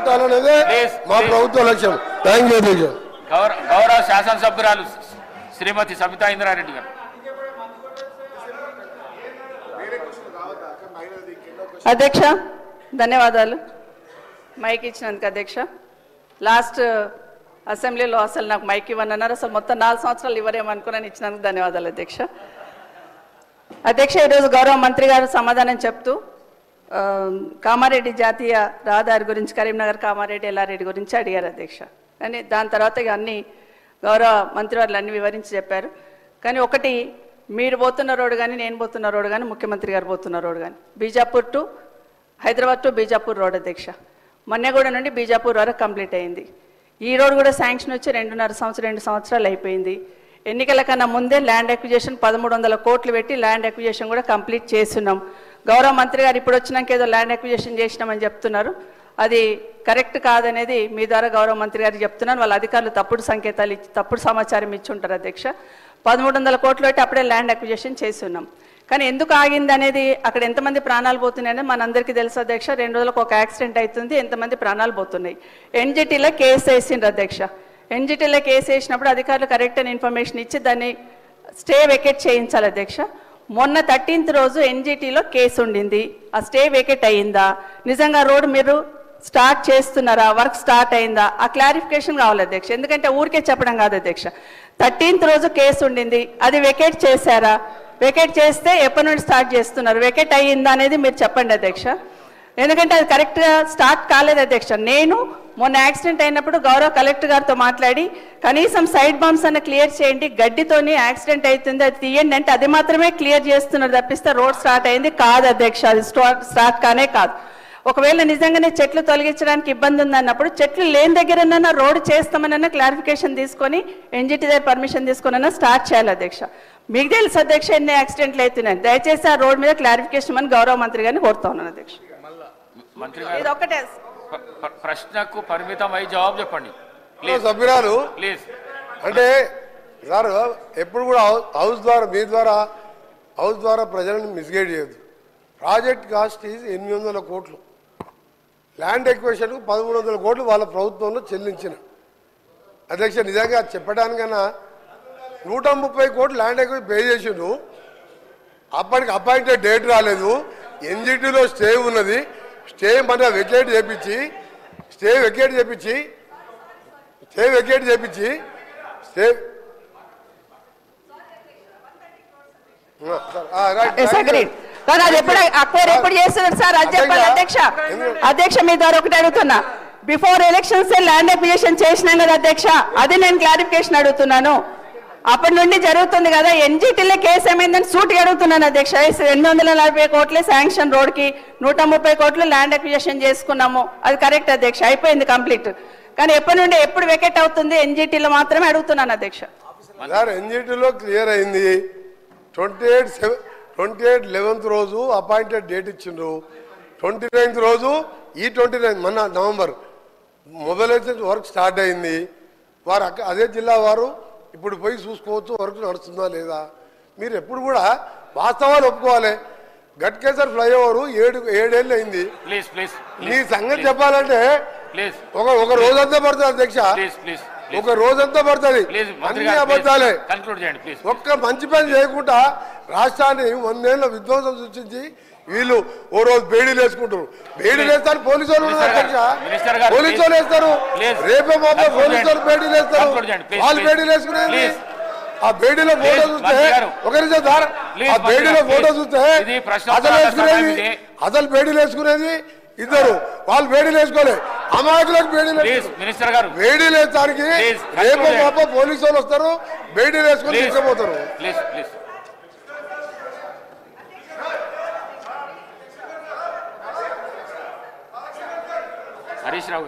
పెట్టాలనేదే మా ప్రభుత్వ లక్ష్యం. థ్యాంక్ యూ అధ్యక్ష. గౌరవ శాసనసభ్యురాలు శ్రీమతి సబితా ఇంద్రారెడ్డి గారు. అధ్యక్ష ధన్యవాదాలు మైక్ ఇచ్చినందుకు. అధ్యక్ష లాస్ట్ అసెంబ్లీలో అసలు నాకు మైక్ ఇవ్వనన్నారు. అసలు మొత్తం 4 సంవత్సరాలు ఇవ్వరేమనుకున్నాను. ఇచ్చినందుకు ధన్యవాదాలు అధ్యక్ష. అధ్యక్ష ఈరోజు గౌరవ మంత్రి గారు సమాధానం చెప్తూ కామారెడ్డి జాతీయ రహదారి గురించి, కరీంనగర్ కామారెడ్డి ఎల్లారెడ్డి గురించి అడిగారు అధ్యక్ష. కానీ దాని తర్వాత ఇక అన్ని గౌరవ మంత్రివర్యులు అన్ని వివరించి చెప్పారు. కానీ ఒకటి, మీరు పోతున్న రోడ్డు కానీ, నేను పోతున్న రోడ్డు కానీ, ముఖ్యమంత్రి గారు పోతున్న రోడ్డు కానీ Bijapur to Hyderabad to Bijapur road అధ్యక్ష. మన్నెగూడ నుండి బీజాపూర్ వరకు కంప్లీట్ అయింది. ఈ రోడ్ కూడా శాంక్షన్ వచ్చి 2 సంవత్సరాలు అయిపోయింది. ఎన్నికల కన్నా ముందే ల్యాండ్ అక్విజిషన్ 1300 కోట్లు పెట్టి ల్యాండ్ అక్విజిషన్ కూడా కంప్లీట్ చేస్తున్నాం. గౌరవ మంత్రి గారు ఇప్పుడు వచ్చినాక ఏదో ల్యాండ్ అక్విజిషన్ చేసినామని చెప్తున్నారు. అది కరెక్ట్ కాదనేది మీ ద్వారా గౌరవ మంత్రి గారికి చెప్తున్నాను. వాళ్ళ అధికారులు తప్పుడు సంకేతాలు ఇచ్చి తప్పుడు సమాచారం ఇచ్చి ఉంటారు అధ్యక్ష. 1300 కోట్లు పెట్టి అప్పుడే ల్యాండ్ అక్విజిషన్ చేస్తున్నాం. కానీ ఎందుకు ఆగింది అనేది, అక్కడ ఎంతమంది ప్రాణాలు పోతున్నాయని మనందరికీ తెలుసు అధ్యక్ష. 2 రోజులకు ఒక యాక్సిడెంట్ అవుతుంది, ఎంతమంది ప్రాణాలు పోతున్నాయి. ఎన్జిటీలో కేసు వేసిండ్రు అధ్యక్ష. ఎన్జిటీలో కేసు వేసినప్పుడు అధికారులు కరెక్ట్ అయిన ఇన్ఫర్మేషన్ ఇచ్చి దాన్ని స్టే వెకేట్ చేయించాలి అధ్యక్ష. మొన్న 13th రోజు ఎన్జిటీలో కేసు ఉండింది. ఆ స్టే వెకేట్ అయ్యిందా, నిజంగా రోడ్ మీరు స్టార్ట్ చేస్తున్నారా, వర్క్ స్టార్ట్ అయిందా, ఆ క్లారిఫికేషన్ కావాలి అధ్యక్ష. ఎందుకంటే ఊరికే చెప్పడం కాదు అధ్యక్ష. 13th రోజు కేసు ఉండింది, అది వెకేట్ చేశారా, వెకేట్ చేస్తే ఎప్పటి నుండి స్టార్ట్ చేస్తున్నారు, వెకేట్ అయ్యిందా అనేది మీరు చెప్పండి అధ్యక్ష. ఎందుకంటే అది కరెక్ట్గా స్టార్ట్ కాలేదు అధ్యక్ష. నేను మొన్న యాక్సిడెంట్ అయినప్పుడు గౌరవ కలెక్టర్ గారితో మాట్లాడి కనీసం సైడ్ బంప్స్ అన్న క్లియర్ చేయండి, గడ్డితోని యాక్సిడెంట్ అవుతుంది అది తీయండి అంటే అది మాత్రమే క్లియర్ చేస్తున్నారు తప్పిస్తే రోడ్ స్టార్ట్ అయింది కాదు అధ్యక్ష. అది స్టార్ట్ కానే కాదు. ఒకవేళ నిజంగానే చెట్లు తొలగించడానికి ఇబ్బంది ఉందన్నప్పుడు చెట్లు లేని దగ్గరన్నా రోడ్డు చేస్తామనన్నా క్లారిఫికేషన్ తీసుకొని ఎన్జిటి దగ్గర పర్మిషన్ తీసుకున్నా స్టార్ట్ చేయాలి అధ్యక్ష. మీకు తెలుసు అధ్యక్ష ఎన్ని యాక్సిడెంట్లు అవుతున్నాయి. దయచేసి ఆ రోడ్ మీద క్లారిఫికేషన్ అని గౌరవ మంత్రి గారిని కోరుతా ఉన్నాను అధ్యక్ష. ఇది ఒక్కటే ప్రశ్నకు పరిమితం అయి జవాబు చెప్పండి సభ్యురాలు. అంటే సార్ ఎప్పుడు కూడా హౌస్ ద్వారా మీ ద్వారా హౌస్ ద్వారా ప్రజలను మిస్గైడ్ చేయొద్దు. ప్రాజెక్ట్ కాస్ట్ ఈజ్ 800 కోట్లు, ల్యాండ్ ఎక్విజిషన్కు 1300 కోట్లు వాళ్ళ ప్రభుత్వంలో చెల్లించిన అధ్యక్ష. నిజంగా చెప్పడానికన్నా 130 కోట్లు ల్యాండ్ ఎక్విజిషన్ పే చేసిండు. అప్పటికి అపాయింటెడ్ డేట్ రాలేదు. ఎన్జిటీలో స్టే ఉన్నది. స్టే మన వెకేట్ చేపించి స్టే ఎప్పుడు చేస్తున్నారు సార్ అది చెప్పాలి అధ్యక్ష. అధ్యక్ష మీ ద్వారా ఒకటి అడుగుతున్నా, బిఫోర్ ఎలక్షన్స్ ల్యాండ్ అక్విజిషన్ చేసినాం కదా అధ్యక్ష, అది నేను క్లారిఫికేషన్ అడుగుతున్నాను. అప్పటి నుండి జరుగుతుంది కదా, ఎన్జిటీలో కేసు ఏమైందని సూటిగా అడుగుతున్నాను అధ్యక్ష. 840 కోట్లే శాంక్షన్ రోడ్కి, 130 కోట్లు ల్యాండ్ అక్విజిషన్ చేసుకున్నాము, అది కరెక్ట్ అధ్యక్ష, అయిపోయింది కంప్లీట్. కానీ ఎప్పటి నుండి ఎప్పుడు వెకెట్ అవుతుంది ఎన్జిటీలో మాత్రమే అడుగుతున్నాను అధ్యక్ష. ఎన్జిటీలో క్లియర్ అయింది. 28/11 రోజు అపాయింటెడ్ డేట్ ఇచ్చిండ్రు. 29th రోజు ఈ 29 మొన్న నవంబర్ మొబైలైజేషన్ వర్క్ స్టార్ట్ అయింది. వారు అదే జిల్లా వారు ఇప్పుడు పోయి చూసుకోవచ్చు వర్క్ నడుస్తుందా లేదా. మీరు ఎప్పుడు కూడా వాస్తవాలు ఒప్పుకోవాలి. గట్కేసర్ ఫ్లైఓవర్ 7 ఏళ్ళు అయింది. మీ సంగతి చెప్పాలంటే ఒక రోజంతా పడుతుంది అధ్యక్ష, ఒక రోజంతా పడుతుంది. అన్ని అబద్ధాలే. ఒక్క మంచి పని చేయకుండా రాష్ట్రాన్ని 100 ఏళ్ళ విధ్వంసం సృష్టించి వీళ్ళు ఓ రోజు బేడీలు వేసుకుంటారు. బేడీలు వేస్తారు పోలీసు వాళ్ళు అధ్యక్ష, పోలీసు వాళ్ళు వేస్తారు. రేపే మాపే పోలీసు వాళ్ళు బేడీలు వేస్తారు. వాళ్ళు బేడీలు వేసుకునేది ఆ బేడీలో ఫోటో చూస్తే ఒకరి ఆ బేడీలో ఫోటో చూస్తే అసలు బేడీలు వేసుకునేది ఇద్దరు, వాళ్ళు బేడీలు వేసుకోలేదు. అమాయకులకు బేడీలు బేడీలు వేయడానికి రేపు మాప పోలీసు వాళ్ళు వస్తారు, బేడీలు వేసుకొని తీసుకుపోతారు. హరీష్ రావు.